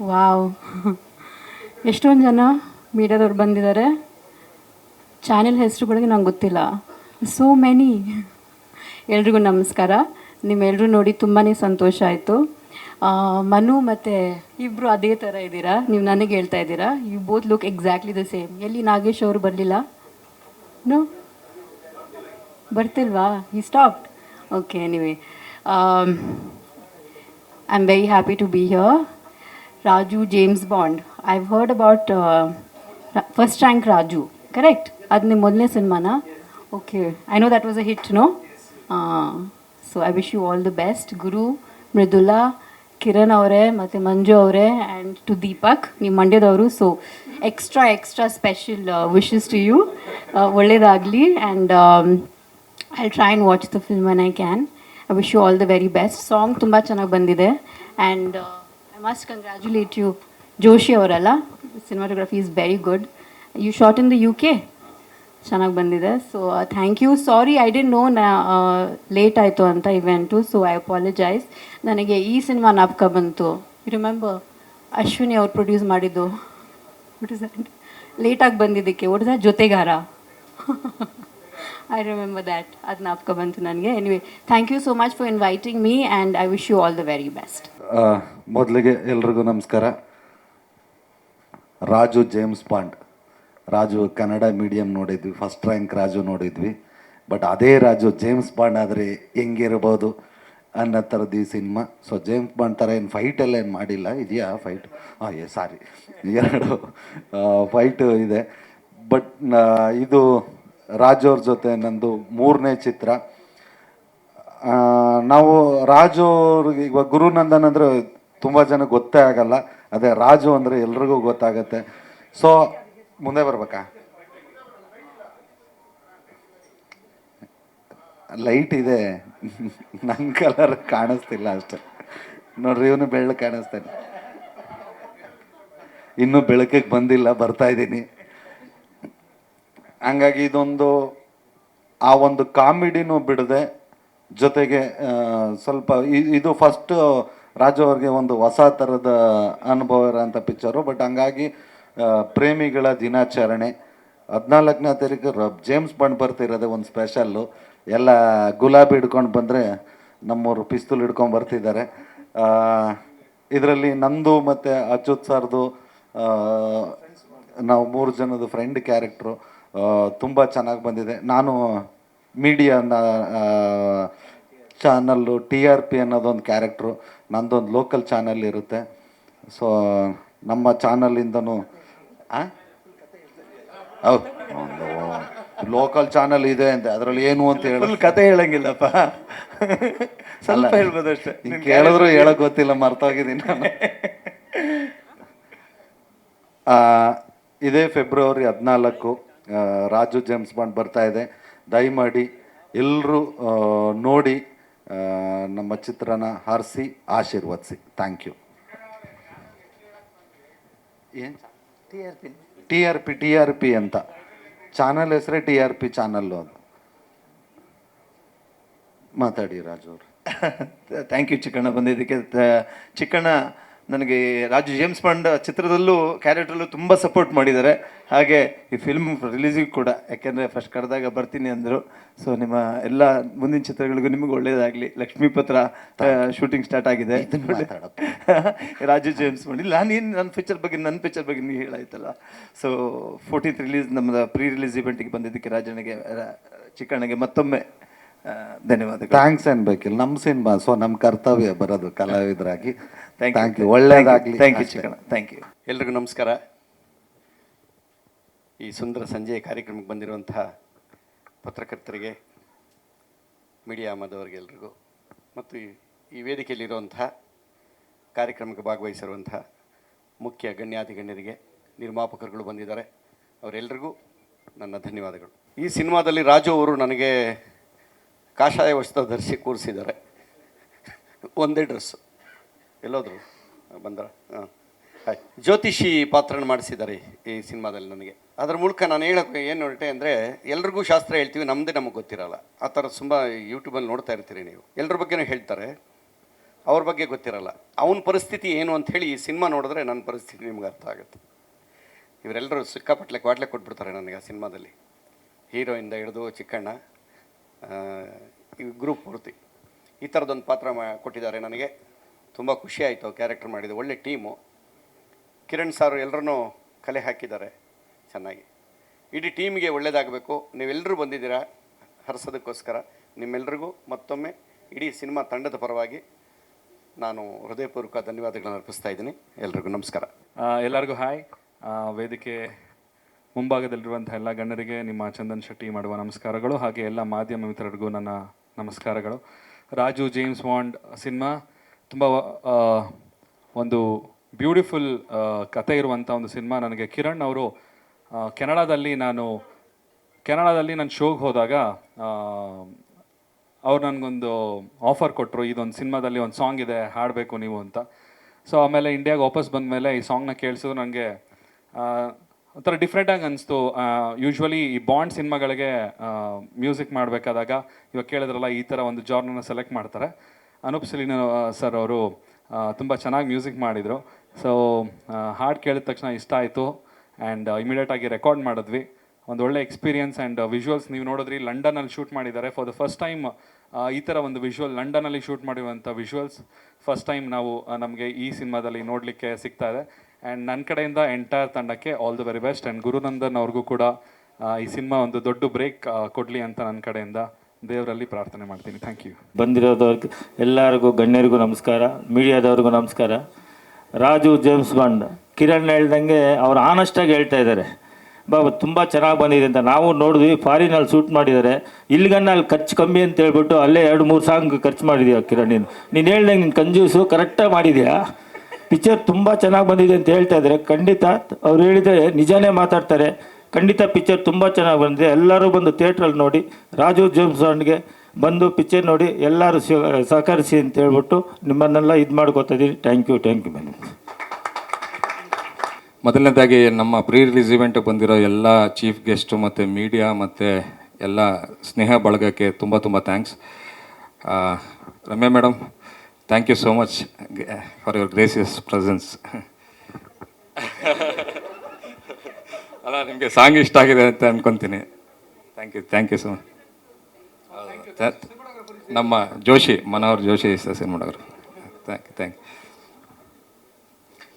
Wow, ಎಷ್ಟೊಂದು ಜನ ಮೀಡಿಯಾದವ್ರು ಬಂದಿದ್ದಾರೆ. ಚಾನೆಲ್ ಹೆಸರುಗಳಿಗೆ ನಂಗೆ ಗೊತ್ತಿಲ್ಲ. So many. ಎಲ್ರಿಗೂ ನಮಸ್ಕಾರ. ನಿಮ್ಮೆಲ್ಲರೂ ನೋಡಿ ತುಂಬಾ ಸಂತೋಷ ಆಯಿತು. ಮನು ಮತ್ತು ಇಬ್ಬರು ಅದೇ ಥರ ಇದ್ದೀರಾ. ನೀವು ನನಗೆ ಹೇಳ್ತಾ ಇದ್ದೀರಾ, you both look exactly the same. ಎಲ್ಲಿ ನಾಗೇಶ್ ಅವರು ಬರಲಿಲ್ಲ? ನೋ, ಬರ್ತಿಲ್ವಾ? ಈ stop. Okay, anyway, I am very happy to be here. Raju James Bond. I've heard about First Rank Raju, correct? Ad ನಿಮ್ಮ ಮೊದಲನೇ ಸಿನಿಮಾನ? Okay, I know that was a hit, no? So I wish you all the best. Guru, Mridula, Kiran ಅವರೇ ಮತ್ತು ಮಂಜು ಅವರೇ and to Deepak, ನಿಮ್ಮ ಮಂಡ್ಯದವರು. So extra special wishes to you. ಒಳ್ಳೆಯದಾಗಲಿ. And I try and watch the film when I can. I wish you all the very best. Song ತುಂಬ ಚೆನ್ನಾಗಿ ಬಂದಿದೆ. And I must congratulate you, Joshi ಅವರಲ್ಲ. Cinematography is very good. You shot in the UK. ಚೆನ್ನಾಗಿ ಬಂದಿದೆ. So thank you. Sorry, I didn't know late ಆಯಿತು ಅಂತ event. So I apologise. ನನಗೆ ಈ ಸಿನಿಮಾ ನಾಪಕ ಬಂತು. ಯು ರಿಮೆಂಬರ್ ಅಶ್ವಿನಿ ಅವ್ರು ಪ್ರೊಡ್ಯೂಸ್ ಮಾಡಿದ್ದು? What is that? ಲೇಟಾಗಿ ಬಂದಿದ್ದಕ್ಕೆ ವಾಟ್ ಇಸ್ ದಟ್? ಜೊತೆಗಾರ. I remember that. ಅದು ನಾಪಕ ಬಂತು ನನಗೆ. Anyway, thank you so much for inviting me and I wish you all the very best. ಮೊದಲಿಗೆ ಎಲ್ರಿಗೂ ನಮಸ್ಕಾರ. Raju James Bond. Raju Kannada medium ನೋಡಿದ್ವಿ, ಫಸ್ಟ್ ರ್ಯಾಂಕ್ ರಾಜು ನೋಡಿದ್ವಿ. ಬಟ್ ಅದೇ ರಾಜು ಜೇಮ್ಸ್ ಬಾಂಡ್ ಆದರೆ ಹೆಂಗಿರ್ಬೋದು ಅನ್ನೋ ಥರದ್ದು ಈ ಸಿನಿಮಾ. ಸೊ ಜೇಮ್ಸ್ ಬಾಂಡ್ ಥರ ಏನು ಫೈಟೆಲ್ಲ ಏನು ಮಾಡಿಲ್ಲ. ಇದೆಯಾ ಫೈಟ್? ಸಾರಿ, 2 ಫೈಟು ಇದೆ. ಬಟ್ ಇದು ರಾಜು ಅವ್ರ ಜೊತೆ ನಂದು 3ನೇ ಚಿತ್ರ. ನಾವು ರಾಜು ಅವ್ರಿಗೆ ಇವಾಗ ಗುರುನಂದನ್ ಅಂದರೆ ತುಂಬ ಜನ ಗೊತ್ತೇ ಆಗಲ್ಲ. ಅದೇ ರಾಜು ಅಂದರೆ ಎಲ್ರಿಗೂ ಗೊತ್ತಾಗತ್ತೆ. ಸೊ ಮುಂದೆ ಬರ್ಬೇಕಾ? ಲೈಟ್ ಇದೆ, ನನ್ನ ಕಲರ್ ಕಾಣಿಸ್ತಿಲ್ಲ ಅಷ್ಟೆ. ನೋಡ್ರಿ, ಇವನು ಬೆಳ್ಳ ಕಾಣಿಸ್ತಾನೆ. ಇನ್ನೂ ಬೆಳಕಿಗೆ ಬಂದಿಲ್ಲ, ಬರ್ತಾ ಇದ್ದೀನಿ. ಹಂಗಾಗಿ ಇದೊಂದು ಆ ಒಂದು ಕಾಮಿಡಿನೂ ಬಿಡದೆ, ಜೊತೆಗೆ ಸ್ವಲ್ಪ ಇದು ಫಸ್ಟ್ ರಾಜು ಅವ್ರಿಗೆ ಒಂದು ಹೊಸ ಥರದ ಅನುಭವ ಇರೋಂಥ ಪಿಕ್ಚರು. ಬಟ್ ಹಂಗಾಗಿ ಪ್ರೇಮಿಗಳ ದಿನಾಚರಣೆ 14ನೇ ತಾರೀಕು ಜೇಮ್ಸ್ ಬಾಂಡ್ ಬರ್ತಿರೋದೆ ಒಂದು ಸ್ಪೆಷಲ್ಲು. ಎಲ್ಲ ಗುಲಾಬಿ ಹಿಡ್ಕೊಂಡು ಬಂದರೆ ನಮ್ಮವರು ಪಿಸ್ತೂಲ್ ಹಿಡ್ಕೊಂಡು ಬರ್ತಿದ್ದಾರೆ. ಇದರಲ್ಲಿ ನಂದು ಮತ್ತು ಅಚ್ಯುತ್ ಸರ್ದು ನಾವು 3 ಜನದ ಫ್ರೆಂಡ್ ಕ್ಯಾರೆಕ್ಟ್ರು ತುಂಬ ಚೆನ್ನಾಗಿ ಬಂದಿದೆ. ನಾನು ಮೀಡಿಯಾನ ಚಾನಲ್ಲು TRP ಅನ್ನೋದೊಂದು ಕ್ಯಾರೆಕ್ಟ್ರು, ನಂದೊಂದು ಲೋಕಲ್ ಚಾನಲ್ ಇರುತ್ತೆ. ಸೊ ನಮ್ಮ ಚಾನಲಿಂದನೂ ಹೌದು, ಒಂದು ಲೋಕಲ್ ಚಾನಲ್ ಇದೆ ಅಂತ, ಅದರಲ್ಲಿ ಏನು ಅಂತ ಹೇಳಿ ಕತೆ ಹೇಳಂಗಿಲ್ಲಪ್ಪ, ಸ್ವಲ್ಪ ಹೇಳ್ಬೋದು ಅಷ್ಟೇ. ಕೇಳಿದ್ರು ಹೇಳಕ್ ಗೊತ್ತಿಲ್ಲ, ಮರ್ತೋಗಿದ್ದೀನಿ ನಾನು. ಇದೇ ಫೆಬ್ರವರಿ 14 ರಾಜು ಜೇಮ್ಸ್ ಬಾಂಡ್ ಬರ್ತಾ ಇದೆ. ದಯಮಾಡಿ ಎಲ್ಲರೂ ನೋಡಿ ನಮ್ಮ ಚಿತ್ರನ ಹಾರಿಸಿ ಆಶೀರ್ವದಿಸಿ. Thank you. ಏನು TRP ಅಂತ ಚಾನಲ್ ಹೆಸರೇ TRP ಚಾನಲ್ಲು. ಅದು ಮಾತಾಡಿ ರಾಜು ಅವರು. ಥ್ಯಾಂಕ್ ಯು ಚಿಕ್ಕಣ್ಣ ಬಂದಿದ್ದಕ್ಕೆ. ಚಿಕ್ಕಣ್ಣ ನನಗೆ ರಾಜು ಜೇಮ್ಸ್ ಬಾಂಡ್ ಚಿತ್ರದಲ್ಲೂ ಕ್ಯಾರೆಕ್ಟ್ರಲ್ಲೂ ತುಂಬ ಸಪೋರ್ಟ್ ಮಾಡಿದ್ದಾರೆ. ಹಾಗೆ ಈ ಫಿಲ್ಮ್ ರಿಲೀಸಿಗೆ ಕೂಡ, ಯಾಕೆಂದರೆ ಫಸ್ಟ್ ಕರೆದಾಗ ಬರ್ತೀನಿ ಅಂದರು. ಸೊ ನಿಮ್ಮ ಎಲ್ಲ ಮುಂದಿನ ಚಿತ್ರಗಳಿಗೂ ನಿಮಗೆ ಒಳ್ಳೆಯದಾಗಲಿ. ಲಕ್ಷ್ಮೀಪತ್ರ ಶೂಟಿಂಗ್ ಸ್ಟಾರ್ಟ್ ಆಗಿದೆ. ರಾಜು ಜೇಮ್ಸ್ ಬಾಂಡ್ ಇಲ್ಲ, ನೀನು ನನ್ನ ಪಿಕ್ಚರ್ ಬಗ್ಗೆ ನೀವು ಹೇಳಾಯ್ತಲ್ಲ. ಸೊ 14th ರಿಲೀಸ್ ನಮ್ಮದು ಪ್ರೀ ರಿಲೀಸ್ ಇವೆಂಟಿಗೆ ಬಂದಿದ್ದಕ್ಕೆ ರಾಜನಿಗೆ, ಚಿಕ್ಕಣ್ಣಗೆ ಮತ್ತೊಮ್ಮೆ ಧನ್ಯವಾದಗಳು. ಥ್ಯಾಂಕ್ಸ್ ಅನ್ಬೇಕಿಲ್ಲ, ನಮ್ಮ ಸಿನಿಮಾ. ಸೊ ನಮ್ಮ ಕರ್ತವ್ಯ ಬರೋದು ಕಲಾವಿದರಾಗಿ. Thank you. ಒಳ್ಳೆಯದಾಗಲಿ. Thank you Chikkanna. Thank you. ಎಲ್ರಿಗೂ ನಮಸ್ಕಾರ. ಈ ಸುಂದರ ಸಂಜೆಯ ಕಾರ್ಯಕ್ರಮಕ್ಕೆ ಬಂದಿರುವಂತಹ ಪತ್ರಕರ್ತರಿಗೆ, ಮೀಡಿಯಾ ಮಾಧವರಿಗೆ ಎಲ್ರಿಗೂ, ಮತ್ತು ಈ ವೇದಿಕೆಯಲ್ಲಿರುವಂತಹ ಕಾರ್ಯಕ್ರಮಕ್ಕೆ ಭಾಗವಹಿಸಿರುವಂತಹ ಮುಖ್ಯ ಗಣ್ಯಾತಿಗಣ್ಯರಿಗೆ, ನಿರ್ಮಾಪಕರುಗಳು ಬಂದಿದ್ದಾರೆ, ಅವರೆಲ್ಲರಿಗೂ ನನ್ನ ಧನ್ಯವಾದಗಳು. ಈ ಸಿನಿಮಾದಲ್ಲಿ ರಾಜು ಅವರು ನನಗೆ ಕಾಷಾಯ ವಸ್ತ್ರ ಧರಿಸಿ ಕೂರಿಸಿದ್ದಾರೆ. ಒಂದೇ ಡ್ರೆಸ್ಸು. ಎಲ್ಲೋದ್ರು ಬಂದ್ರ? ಹಾಂ, ಆಯ್ತು. ಜ್ಯೋತಿಷಿ ಪಾತ್ರನ ಮಾಡಿಸಿದ್ದಾರೆ ಈ ಸಿನಿಮಾದಲ್ಲಿ ನನಗೆ. ಅದರ ಮೂಲಕ ನಾನು ಹೇಳೋಕ್ಕೆ ಏನು ಹೊರಟೆ ಅಂದರೆ, ಎಲ್ರಿಗೂ ಶಾಸ್ತ್ರ ಹೇಳ್ತೀವಿ, ನಮ್ಮದೇ ನಮಗೆ ಗೊತ್ತಿರಲ್ಲ. ಆ ಥರ ತುಂಬ ಯೂಟ್ಯೂಬಲ್ಲಿ ನೋಡ್ತಾ ಇರ್ತೀರಿ ನೀವು. ಎಲ್ಲರ ಬಗ್ಗೆನೂ ಹೇಳ್ತಾರೆ. ಅವ್ರ ಬಗ್ಗೆ ಗೊತ್ತಿರಲ್ಲ. ಅವನ ಪರಿಸ್ಥಿತಿ ಏನು ಅಂಥೇಳಿ ಈ ಸಿನಿಮಾ ನೋಡಿದ್ರೆ ನನ್ನ ಪರಿಸ್ಥಿತಿ ನಿಮ್ಗೆ ಅರ್ಥ ಆಗುತ್ತೆ. ಇವರೆಲ್ಲರೂ ಸಿಕ್ಕಾಪಟ್ಲೆ ಕ್ವಾಟ್ಲೆ ಕೊಟ್ಬಿಡ್ತಾರೆ ನನಗೆ ಆ ಸಿನಿಮಾದಲ್ಲಿ. ಹೀರೋಯಿಂದ ಹಿಡಿದು ಚಿಕ್ಕಣ್ಣ, ಈ ಗ್ರೂಪ್ ಪೂರ್ತಿ ಈ ಥರದೊಂದು ಪಾತ್ರ ಕೊಟ್ಟಿದ್ದಾರೆ. ನನಗೆ ತುಂಬ ಖುಷಿ ಆಯಿತು ಕ್ಯಾರೆಕ್ಟರ್ ಮಾಡಿದ್ದು. ಒಳ್ಳೆ ಟೀಮು. ಕಿರಣ್ ಸಾರು ಎಲ್ಲರೂ ಕಲೆ ಹಾಕಿದ್ದಾರೆ ಚೆನ್ನಾಗಿ. ಇಡೀ ಟೀಮಿಗೆ ಒಳ್ಳೆಯದಾಗಬೇಕು. ನೀವೆಲ್ಲರೂ ಬಂದಿದ್ದೀರಾ ಹರಿಸೋದಕ್ಕೋಸ್ಕರ. ನಿಮ್ಮೆಲ್ಲರಿಗೂ ಮತ್ತೊಮ್ಮೆ ಇಡೀ ಸಿನಿಮಾ ತಂಡದ ಪರವಾಗಿ ನಾನು ಹೃದಯಪೂರ್ವಕ ಧನ್ಯವಾದಗಳನ್ನು ಅರ್ಪಿಸ್ತಾ ಇದ್ದೀನಿ. ಎಲ್ರಿಗೂ ನಮಸ್ಕಾರ. ಎಲ್ಲರಿಗೂ ಹಾಯ್. ವೇದಿಕೆ ಮುಂಭಾಗದಲ್ಲಿರುವಂಥ ಎಲ್ಲ ಗಣ್ಯರಿಗೆ ನಿಮ್ಮ ಚಂದನ್ ಶೆಟ್ಟಿ ಮಾಡುವ ನಮಸ್ಕಾರಗಳು. ಹಾಗೆ ಎಲ್ಲ ಮಾಧ್ಯಮ ಮಿತ್ರರಿಗೂ ನನ್ನ ನಮಸ್ಕಾರಗಳು. ರಾಜು ಜೇಮ್ಸ್ ಬಾಂಡ್ ಸಿನಿಮಾ ತುಂಬ ಒಂದು ಬ್ಯೂಟಿಫುಲ್ ಕತೆ ಇರುವಂಥ ಒಂದು ಸಿನಿಮಾ. ನನಗೆ ಕಿರಣ್ ಅವರು ಕೆನಡಾದಲ್ಲಿ ನಾನು ಶೋಗೆ ಹೋದಾಗ ಅವ್ರು ನನಗೊಂದು ಆಫರ್ ಕೊಟ್ಟರು, ಇದೊಂದು ಸಿನಿಮಾದಲ್ಲಿ ಒಂದು ಸಾಂಗ್ ಇದೆ, ಹಾಡಬೇಕು ನೀವು ಅಂತ. ಸೊ ಆಮೇಲೆ ಇಂಡಿಯಾಗೆ ವಾಪಸ್ ಬಂದ ಮೇಲೆ ಈ ಸಾಂಗ್ನ ಕೇಳಿಸಿದ್ರು ನನಗೆ ಒಂಥರ ಡಿಫ್ರೆಂಟಾಗಿ ಅನಿಸ್ತು. ಯೂಶ್ವಲಿ ಈ ಬಾಂಡ್ ಸಿನಿಮಾಗಳಿಗೆ ಮ್ಯೂಸಿಕ್ ಮಾಡಬೇಕಾದಾಗ ಇವಾಗ ಕೇಳಿದ್ರಲ್ಲ ಈ ಥರ ಒಂದು ಜಾರ್ನನ್ನ ಸೆಲೆಕ್ಟ್ ಮಾಡ್ತಾರೆ. ಅನೂಪ್ ಸಿಲೀನ್ ಸರ್ ಅವರು ತುಂಬ ಚೆನ್ನಾಗಿ ಮ್ಯೂಸಿಕ್ ಮಾಡಿದರು. ಸೊ ಹಾಡು ಕೇಳಿದ ತಕ್ಷಣ ಇಷ್ಟ ಆಯಿತು ಆ್ಯಂಡ್ ಇಮಿಡಿಯೇಟಾಗಿ ರೆಕಾರ್ಡ್ ಮಾಡಿದ್ವಿ. ಒಂದು ಒಳ್ಳೆ ಎಕ್ಸ್ಪೀರಿಯನ್ಸ್ ಆ್ಯಂಡ್ ವಿಜುವಲ್ಸ್ ನೀವು ನೋಡಿದ್ರಿ. ಲಂಡನಲ್ಲಿ ಶೂಟ್ ಮಾಡಿದ್ದಾರೆ. ಫಾರ್ ದ ಫಸ್ಟ್ ಟೈಮ್ ಈ ಥರ ಒಂದು ವಿಜುವಲ್ ಲಂಡನಲ್ಲಿ ಶೂಟ್ ಮಾಡಿರುವಂಥ ವಿಜುವಲ್ಸ್ ಫಸ್ಟ್ ಟೈಮ್ ನಾವು ನಮಗೆ ಈ ಸಿನಿಮಾದಲ್ಲಿ ನೋಡಲಿಕ್ಕೆ ಸಿಗ್ತಾ ಇದೆ. ಆ್ಯಂಡ್ ನನ್ನ ಕಡೆಯಿಂದ ಎಂಟೈರ್ ತಂಡಕ್ಕೆ all the very best. And Gurunandan ಅವ್ರಿಗೂ ಕೂಡ ಈ ಸಿನಿಮಾ ಒಂದು ದೊಡ್ಡ ಬ್ರೇಕ್ ಕೊಡಲಿ ಅಂತ ನನ್ನ ಕಡೆಯಿಂದ ದೇವರಲ್ಲಿ ಪ್ರಾರ್ಥನೆ ಮಾಡ್ತೀನಿ. Thank you. ಬಂದಿರೋದವ್ರಿಗೆ ಎಲ್ಲರಿಗೂ ಗಣ್ಯರಿಗೂ ನಮಸ್ಕಾರ, ಮೀಡಿಯಾದವ್ರಿಗೂ ನಮಸ್ಕಾರ. ರಾಜು ಜೇಮ್ಸ್ ಬಾಂಡ್ ಕಿರಣ್ ಹೇಳ್ದಂಗೆ ಅವ್ರು ಆನೆಸ್ಟಾಗಿ ಹೇಳ್ತಾ ಇದ್ದಾರೆ, ಬಾಬಾ ತುಂಬ ಚೆನ್ನಾಗಿ ಬಂದಿದೆ ಅಂತ. ನಾವು ನೋಡಿದ್ವಿ, ಫಾರಿನಲ್ಲಿ ಶೂಟ್ ಮಾಡಿದ್ದಾರೆ. ಇಲ್ಲಿಗನ್ನ ಅಲ್ಲಿ ಖರ್ಚು ಕಮ್ಮಿ ಅಂತ ಹೇಳ್ಬಿಟ್ಟು ಅಲ್ಲೇ 2-3 ಸಾಂಗ್ ಖರ್ಚು ಮಾಡಿದ್ಯಾ ಕಿರಣ್. ನೀನು ಹೇಳ್ದಂಗೆ ನೀನು ಕಂಜೂಸು ಕರೆಕ್ಟಾಗಿ ಮಾಡಿದ್ಯಾ. ಪಿಕ್ಚರ್ ತುಂಬ ಚೆನ್ನಾಗಿ ಬಂದಿದೆ ಅಂತ ಹೇಳ್ತಾ ಇದ್ದಾರೆ. ಖಂಡಿತ ಅವ್ರು ಹೇಳಿದರೆ ನಿಜಾನೇ ಮಾತಾಡ್ತಾರೆ. ಖಂಡಿತ ಪಿಕ್ಚರ್ ತುಂಬ ಚೆನ್ನಾಗಿ ಬಂದಿದೆ. ಎಲ್ಲರೂ ಬಂದು ಥಿಯೇಟ್ರಲ್ಲಿ ನೋಡಿ, ರಾಜು ಜೇಮ್ಸ್ ಬಾಂಡ್ಗೆ ಬಂದು ಪಿಕ್ಚರ್ ನೋಡಿ ಎಲ್ಲರೂ ಸಹಕರಿಸಿ ಅಂತ ಹೇಳ್ಬಿಟ್ಟು ನಿಮ್ಮನ್ನೆಲ್ಲ ಇದು ಮಾಡ್ಕೋತಾ ಇದ್ದೀನಿ. Thank you madam. ಮೊದಲನೇದಾಗಿ ನಮ್ಮ ಪ್ರೀ ರಿಲೀಸ್ ಇವೆಂಟ್ಗೆ ಬಂದಿರೋ ಎಲ್ಲ ಚೀಫ್ ಗೆಸ್ಟು ಮತ್ತು ಮೀಡಿಯಾ ಮತ್ತು ಎಲ್ಲ ಸ್ನೇಹ ಬಳಗಕ್ಕೆ ತುಂಬ thanks. Ramya madam, thank you so much for your gracious presence. ಅಲ್ಲ, ನಿಮಗೆ ಸಾಂಗ್ ಇಷ್ಟ ಆಗಿದೆ ಅಂತ ಅಂದ್ಕೊತೀನಿ. Thank you so much. ನಮ್ಮ ಜೋಶಿ, ಮನೋಹರ್ ಜೋಶಿ ಸಿನಿಮಾಡೋರು. Thank you.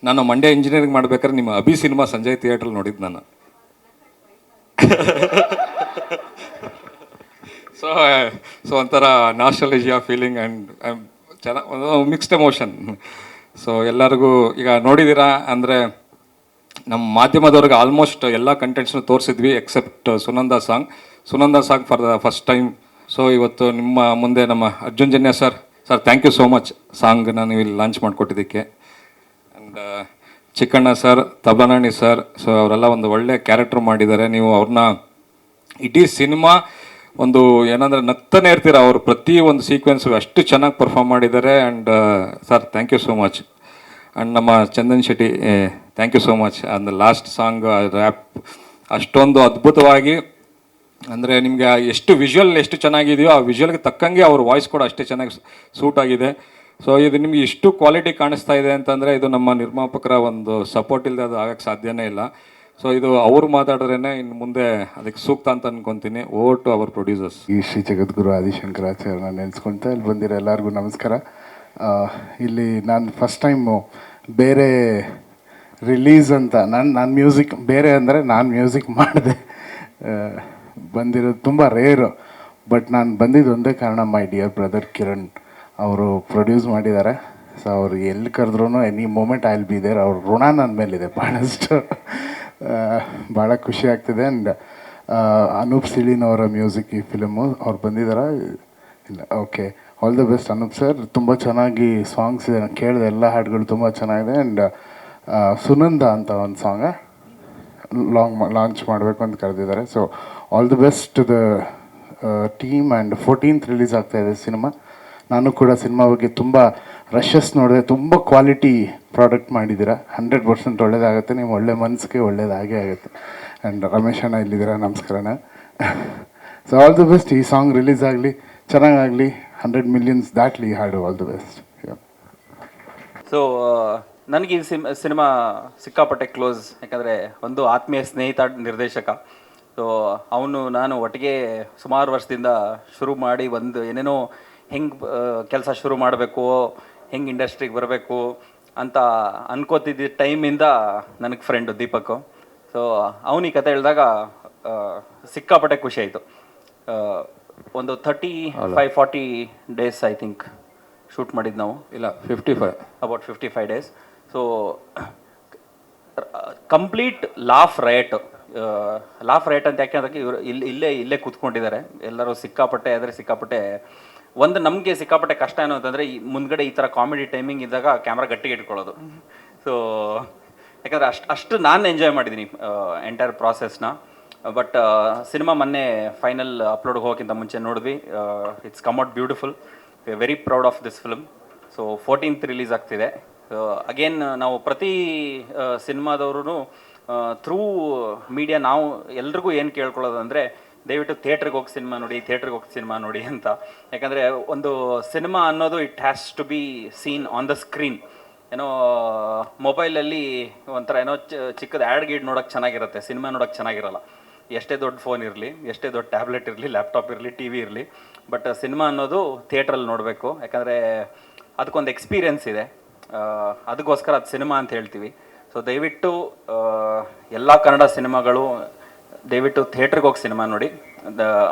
ನಾನು ಮಂಡ್ಯ ಇಂಜಿನಿಯರಿಂಗ್ ಮಾಡ್ಬೇಕಾದ್ರೆ ನಿಮ್ಮ ಅಭಿ ಸಿನಿಮಾ ಸಂಜಯ್ ಥಿಯೇಟ್ರಲ್ಲಿ ನೋಡಿದ್ದು ನಾನು. ಸೊ ಒಂಥರ ನಾಸ್ಟಾಲಜಿಯಾ ಫೀಲಿಂಗ್ ಆ್ಯಂಡ್ ಚೆನ್ನಾಗಿ ಮಿಕ್ಸ್ಡ್ ಎಮೋಷನ್. ಸೊ ಎಲ್ಲರಿಗೂ ಈಗ ನೋಡಿದ್ದೀರಾ ಅಂದರೆ ನಮ್ಮ ಮಾಧ್ಯಮದವ್ರಿಗೆ ಆಲ್ಮೋಸ್ಟ್ ಎಲ್ಲ ಕಂಟೆಂಟ್ಸ್ನು ತೋರಿಸಿದ್ವಿ except Sunanda song for the first time. So ಇವತ್ತು ನಿಮ್ಮ ಮುಂದೆ ನಮ್ಮ Arjun Janya sir thank you so much ಸಾಂಗ್ನ ನೀವು ಇಲ್ಲಿ ಲಾಂಚ್ ಮಾಡಿಕೊಟ್ಟಿದ್ದಕ್ಕೆ. ಆ್ಯಂಡ್ ಚಿಕ್ಕಣ್ಣ ಸರ್, ತಬಲಾಣಿ ಸರ್, ಸೊ ಅವರೆಲ್ಲ ಒಂದು ಒಳ್ಳೆ ಕ್ಯಾರೆಕ್ಟರ್ ಮಾಡಿದ್ದಾರೆ. ನೀವು ಅವ್ರನ್ನ ಇಡೀ ಸಿನಿಮಾ ಒಂದು ಏನಂದರೆ ನಗ್ತಾನೆ ಇರ್ತೀರ. ಅವರು ಪ್ರತಿ ಒಂದು ಸೀಕ್ವೆನ್ಸು ಅಷ್ಟು ಚೆನ್ನಾಗಿ ಪರ್ಫಾರ್ಮ್ ಮಾಡಿದ್ದಾರೆ. And sir thank you so much. And ನಮ್ಮ Chandan Shetty thank you so much. And last song rap ಅಷ್ಟೊಂದು ಅದ್ಭುತವಾಗಿ, ಅಂದರೆ ನಿಮಗೆ ಎಷ್ಟು ವಿಜುವಲ್ ಎಷ್ಟು ಚೆನ್ನಾಗಿದೆಯೋ ಆ ವಿಜುವಲ್ಗೆ ತಕ್ಕಂಗೆ ಅವ್ರ ವಾಯ್ಸ್ ಕೂಡ ಅಷ್ಟೇ ಚೆನ್ನಾಗಿ ಸೂಟ್ ಆಗಿದೆ. ಸೊ ಇದು ನಿಮಗೆ ಇಷ್ಟು ಕ್ವಾಲಿಟಿ ಕಾಣಿಸ್ತಾ ಇದೆ ಅಂತಂದರೆ ಇದು ನಮ್ಮ ನಿರ್ಮಾಪಕರ ಒಂದು ಸಪೋರ್ಟ್ ಇಲ್ಲದೆ ಅದು ಆಗೋಕ್ಕೆ ಸಾಧ್ಯನೇ ಇಲ್ಲ. ಸೊ ಇದು ಅವರು ಮಾತಾಡಿದ್ರೇ ಇನ್ನು ಮುಂದೆ ಅದಕ್ಕೆ ಸೂಕ್ತ ಅಂತ ಅನ್ಕೊತೀನಿ. Over to our producers. ಈ ಶ್ರೀ ಜಗದ್ಗುರು ಆದಿಶಂಕರಾಚಾರ್ಯನ ನೆನೆಸ್ಕೊಳ್ತಾ ಇಲ್ಲಿ ಬಂದಿರೋ ಎಲ್ಲರಿಗೂ ನಮಸ್ಕಾರ. ಇಲ್ಲಿ ನಾನು ಫಸ್ಟ್ ಟೈಮು ಬೇರೆ ರಿಲೀಸ್ ಅಂತ ನಾನು ಮ್ಯೂಸಿಕ್ ಬೇರೆ ಅಂದರೆ ನಾನು ಮ್ಯೂಸಿಕ್ ಮಾಡಿದೆ ಬಂದಿರೋದು ತುಂಬ ರೇರು. ಬಟ್ ನಾನು ಬಂದಿದ್ದು ಒಂದೇ ಕಾರಣ, ಮೈ ಡಿಯರ್ ಬ್ರದರ್ ಕಿರಣ್ ಅವರು ಪ್ರೊಡ್ಯೂಸ್ ಮಾಡಿದ್ದಾರೆ. ಸೊ ಅವ್ರು ಎಲ್ಲಿ ಕರೆದ್ರೂ any moment I will be there. ಅವ್ರ ಋಣ ನನ್ನ ಮೇಲಿದೆ ಭಾಳಷ್ಟು. ಭಾಳ ಖುಷಿ ಆಗ್ತಿದೆ. ಆ್ಯಂಡ್ ಅನೂಪ್ ಸಿಲೀನ್ ಅವರ ಮ್ಯೂಸಿಕ್ ಈ ಫಿಲಮು ಅವ್ರು ಬಂದಿದ್ದಾರೆ. ಇಲ್ಲ, okay, all the best Anoop sir. ತುಂಬ ಚೆನ್ನಾಗಿ ಸಾಂಗ್ಸ್ ಇದೆ, ನಾನು ಕೇಳಿದೆ ಎಲ್ಲ ಹಾಡುಗಳು ತುಂಬ ಚೆನ್ನಾಗಿದೆ. ಆ್ಯಂಡ್ ಸುನಂದ ಅಂತ ಒಂದು ಸಾಂಗ ಲಾಂಚ್ ಮಾಡಬೇಕು ಅಂತ ಕರೆದಿದ್ದಾರೆ. So all the best to the team. And 14th release ಆಗ್ತಾಯಿದೆ ಸಿನಿಮಾ. ನಾನು ಕೂಡ ಸಿನಿಮಾ ಬಗ್ಗೆ ತುಂಬ ರಶಸ್ ನೋಡಿದೆ. ತುಂಬ ಕ್ವಾಲಿಟಿ ಪ್ರಾಡಕ್ಟ್ ಮಾಡಿದ್ದೀರಾ. 100% ಒಳ್ಳೇದಾಗುತ್ತೆ. ನಿಮ್ಮ ಒಳ್ಳೆ ಮನಸ್ಸಿಗೆ ಒಳ್ಳೇದಾಗೇ ಆಗುತ್ತೆ. ಆ್ಯಂಡ್ ರಮೇಶ್ ಅಣ್ಣ ಇಲ್ಲಿದ್ದೀರಾ, ನಮಸ್ಕಾರಣ. So all the best. ಈ ಸಾಂಗ್ ರಿಲೀಸ್ ಆಗಲಿ, ಚೆನ್ನಾಗಾಗಲಿ, 100 millions ದಾಟಲಿ ಹಾಡು. All the best. ಸೊ ನನಗೆ ಈ ಸಿನಿಮಾ ಸಿಕ್ಕಾಪಟ್ಟೆ ಕ್ಲೋಸ್, ಯಾಕಂದರೆ ಒಂದು ಆತ್ಮೀಯ ಸ್ನೇಹಿತ ನಿರ್ದೇಶಕ. ಸೊ ನಾನು ಒಟ್ಟಿಗೆ ಸುಮಾರು ವರ್ಷದಿಂದ ಶುರು ಮಾಡಿ ಒಂದು ಏನೇನೋ ಹೆಂಗೆ ಕೆಲಸ ಶುರು ಮಾಡಬೇಕು, ಹೆಂಗೆ ಇಂಡಸ್ಟ್ರಿಗೆ ಬರಬೇಕು ಅಂತ ಅನ್ಕೋತಿದ್ದ ಟೈಮಿಂದ ನನಗೆ ಫ್ರೆಂಡು ದೀಪಕ್. ಸೊ ಅವನು ಈ ಕತೆ ಹೇಳಿದಾಗ ಸಿಕ್ಕಾಪಟ್ಟೆ ಖುಷಿ ಆಯಿತು. ಒಂದು 35-40 ಡೇಸ್ ಐ ಥಿಂಕ್ ಶೂಟ್ ಮಾಡಿದ್ದು ನಾವು. ಇಲ್ಲ 55, about 55 days. So complete laugh right ಅಂತ ಯಾಕೆ ಅದಕ್ಕೆ ಇವರು ಇಲ್ಲೇ ಕೂತ್ಕೊಂಡಿದ್ದಾರೆ ಎಲ್ಲರೂ. ಸಿಕ್ಕಾಪಟ್ಟೆ ಒಂದು ನಮಗೆ ಸಿಕ್ಕಾಪಟ್ಟೆ ಕಷ್ಟ ಏನು ಅಂತಂದರೆ ಈ ಮುಂದ್ಗಡೆ ಈ ಥರ ಕಾಮಿಡಿ ಟೈಮಿಂಗ್ ಇದ್ದಾಗ ಕ್ಯಾಮ್ರಾ ಗಟ್ಟಿಗೆ ಇಟ್ಕೊಳ್ಳೋದು. ಸೊ ಯಾಕಂದರೆ ಅಷ್ಟು ನಾನು ಎಂಜಾಯ್ ಮಾಡಿದ್ದೀನಿ ಎಂಟೈರ್ ಪ್ರಾಸೆಸ್ನ. ಬಟ್ ಸಿನಿಮಾ ಮೊನ್ನೆ ಫೈನಲ್ ಅಪ್ಲೋಡ್ಗೆ ಹೋಗೋಕ್ಕಿಂತ ಮುಂಚೆ ನೋಡಿದ್ವಿ. It's come out beautiful. We are very proud of this film. So 14th release ಆಗ್ತಿದೆ. ಅಗೇನ್ ನಾವು ಪ್ರತಿ ಸಿನಿಮಾದವ್ರೂ ಥ್ರೂ ಮೀಡಿಯಾ ನಾವು ಎಲ್ರಿಗೂ ಏನು ಕೇಳ್ಕೊಳ್ಳೋದಂದರೆ ದಯವಿಟ್ಟು ಥಿಯೇಟ್ರಿಗೆ ಹೋಗಿ ಸಿನಿಮಾ ನೋಡಿ ಅಂತ. ಯಾಕಂದರೆ ಒಂದು ಸಿನಿಮಾ ಅನ್ನೋದು it has to be seen on the screen. ಏನೋ ಮೊಬೈಲಲ್ಲಿ ಒಂಥರ ಏನೋ ಚಿಕ್ಕದ ಆ್ಯಡ್ ಗೀಡ್ ನೋಡೋಕ್ಕೆ ಚೆನ್ನಾಗಿರುತ್ತೆ, ಸಿನಿಮಾ ನೋಡೋಕ್ಕೆ ಚೆನ್ನಾಗಿರಲ್ಲ. ಎಷ್ಟೇ ದೊಡ್ಡ ಫೋನ್ ಇರಲಿ, ಎಷ್ಟೇ ದೊಡ್ಡ ಟ್ಯಾಬ್ಲೆಟ್ ಇರಲಿ, ಲ್ಯಾಪ್ಟಾಪ್ ಇರಲಿ, ಟಿ ವಿ ಇರಲಿ, ಬಟ್ ಸಿನಿಮಾ ಅನ್ನೋದು ಥಿಯೇಟ್ರಲ್ಲಿ ನೋಡಬೇಕು. ಯಾಕಂದರೆ ಅದಕ್ಕೊಂದು ಎಕ್ಸ್ಪೀರಿಯೆನ್ಸ್ ಇದೆ, ಅದಕ್ಕೋಸ್ಕರ ಅದು ಸಿನಿಮಾ ಅಂತ ಹೇಳ್ತೀವಿ. ಸೊ ದಯವಿಟ್ಟು ಎಲ್ಲ ಕನ್ನಡ ಸಿನಿಮಾಗಳು ದಯವಿಟ್ಟು ಥಿಯೇಟ್ರಿಗೆ ಹೋಗಿ ಸಿನಿಮಾ ನೋಡಿ,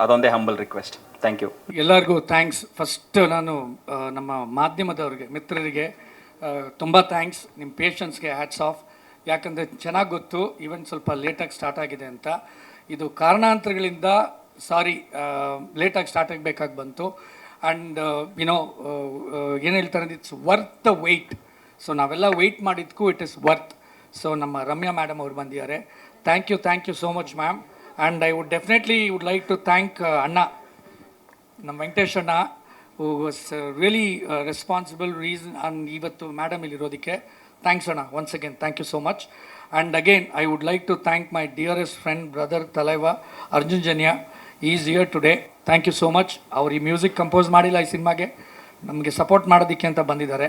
ಅದೊಂದೇ ಹಂಬಲ್ ರಿಕ್ವೆಸ್ಟ್. Thank you. ಎಲ್ಲರಿಗೂ ಥ್ಯಾಂಕ್ಸ್. ಫಸ್ಟ್ ನಾನು ನಮ್ಮ ಮಾಧ್ಯಮದವ್ರಿಗೆ ಮಿತ್ರರಿಗೆ ತುಂಬ ಥ್ಯಾಂಕ್ಸ್. ನಿಮ್ಮ ಪೇಷನ್ಸ್ಗೆ ಹ್ಯಾಟ್ಸ್ ಆಫ್. ಯಾಕಂದರೆ ಚೆನ್ನಾಗಿ ಗೊತ್ತು ಈವೆಂಟ್ ಸ್ವಲ್ಪ ಲೇಟಾಗಿ ಸ್ಟಾರ್ಟ್ ಆಗಿದೆ ಅಂತ. ಇದು ಕಾರಣಾಂತರಗಳಿಂದ ಲೇಟಾಗಿ ಸ್ಟಾರ್ಟ್ ಆಗಬೇಕಾಗಿ ಬಂತು. ಆ್ಯಂಡ್ ಏನು ಹೇಳ್ತಾರೆ, it's worth the wait. So ನಾವೆಲ್ಲ ವೆಯ್ಟ್ ಮಾಡಿದ್ದಕ್ಕೂ ಇಟ್ ಇಸ್ ವರ್ತ್. ಸೊ ನಮ್ಮ ರಮ್ಯಾ ಮೇಡಮ್ ಅವ್ರು ಬಂದಿದ್ದಾರೆ. Thank you so much ma'am. And I would definitely like to thank ಅಣ್ಣ, ನಮ್ಮ ವೆಂಕಟೇಶ್ ಅಣ್ಣ, who was really responsible reason and ಇವತ್ತು ಮೇಡಮ್ ಇಲ್ಲಿರೋದಕ್ಕೆ. ಥ್ಯಾಂಕ್ಸ್ ಅಣ್ಣ, once again thank you so much. And again I would like to thank my dearest friend brother ತಲೈವ Arjun Janya. Is here today. Thank you so much. ಅವ್ರು ಈ music compose ಮಾಡಿಲ್ಲ ಈ ಸಿನಿಮಾಗೆ, ನಮಗೆ ಸಪೋರ್ಟ್ ಮಾಡೋದಕ್ಕೆ ಅಂತ ಬಂದಿದ್ದಾರೆ.